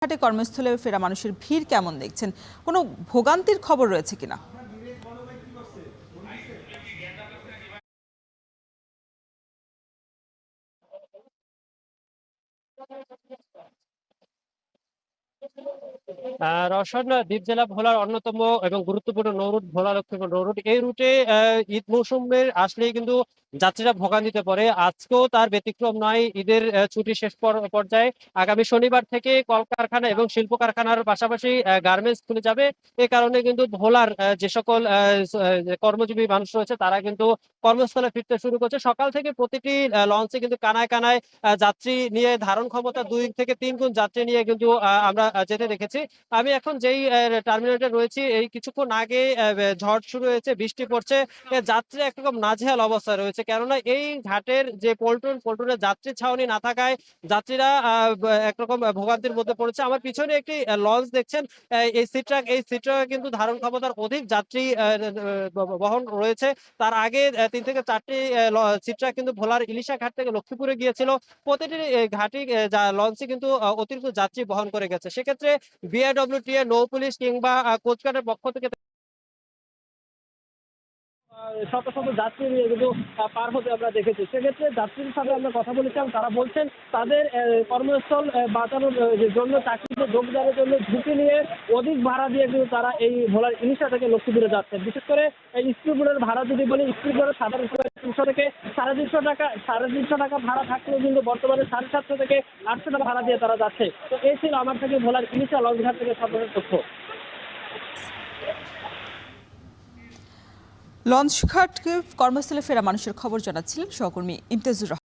ঘাটে কর্মস্থলে ফেরা মানুষের ভিড় কেমন দেখছেন? কোনো ভোগান্তির খবর রয়েছে কিনা? রওশন দ্বীপ জেলা ভোলার অন্যতম এবং গুরুত্বপূর্ণ নৌরুট ভোলা লক্ষ্মীপুর নৌরুট। এই রুটে ঈদ মৌসুমের আসলেই কিন্তু যাত্রীরা ভোগান্তিতে পড়ে। আজকেও তার ব্যতিক্রম নয়। ঈদের ছুটি শেষ পর্যায়ে আগামী শনিবার থেকে কলকারখানা এবং শিল্প কারখানার পাশাপাশি গার্মেন্টস খুলে যাবে। এ কারণে কিন্তু ভোলার যে সকল কর্মজীবী মানুষ রয়েছে তারা কিন্তু কর্মস্থলে ফিরতে শুরু করছে। সকাল থেকে প্রতিটি লঞ্চে কিন্তু কানায় কানায় যাত্রী নিয়ে, ধারণ ক্ষমতা 2 থেকে 3 গুণ যাত্রী নিয়ে কিন্তু আমরা যেতে দেখেছি। আমি এখন যেই টার্মিনালে রয়েছি, এই কিছুক্ষণ আগে ঝড় শুরু হয়েছে, বৃষ্টি পড়ছে। যাত্রী একরকম নাজেহাল অবস্থা রয়েছে, কেননা এই ঘাটের যে পল্টনের যাত্রী ছাউনি না থাকায় যাত্রীরা একরকম ভোগান্তির মধ্যে পড়েছে। আমার পিছনে একটি লঞ্চ দেখছেন, এই সিট্রাক কিন্তু ধারণ ক্ষমতার অধিক যাত্রী বহন রয়েছে। তার আগে 3 থেকে 4টি সিট্রাক কিন্তু ভোলার ইলিশা ঘাট থেকে লক্ষ্মীপুরে গিয়েছিল। প্রতিটি ঘাটি লঞ্চে কিন্তু অতিরিক্ত যাত্রী বহন করে গেছে। সেক্ষেত্রে বিআরডব্লিউটিএ, নৌ পুলিশ কিংবা কোস্টগার্ডের পক্ষ থেকে শত শত যাত্রী নিয়ে কিন্তু পার হতে আমরা দেখেছি। সেক্ষেত্রে যাত্রীদের সাথে আমরা কথা বলেছিলাম, তারা বলছেন তাদের কর্মস্থল বাঁচানোর জন্য, চাকরিতে যোগদানের জন্য ঝুঁকি নিয়ে অধিক ভাড়া দিয়ে কিন্তু তারা এই ভোলার ইলিশা থেকে লক্ষ্মীপুরে যাচ্ছে। বিশেষ করে এই স্পিডবোটের ভাড়া যদি বলি, স্পিডবোটের সাধারণ 300 থেকে 350 টাকা ভাড়া থাকলেও কিন্তু বর্তমানে 750 থেকে 800 টাকা ভাড়া দিয়ে তারা যাচ্ছে। তো এই ছিল আমার থেকে ভোলার ইলিশা লঞ্চঘাট থেকে সর্বশেষ তথ্য। লঞ্চঘাটকে কর্মস্থলে ফেরা মানুষের খবর জানাচ্ছিলেন সহকর্মী ইমতিয়াজুর রহমান।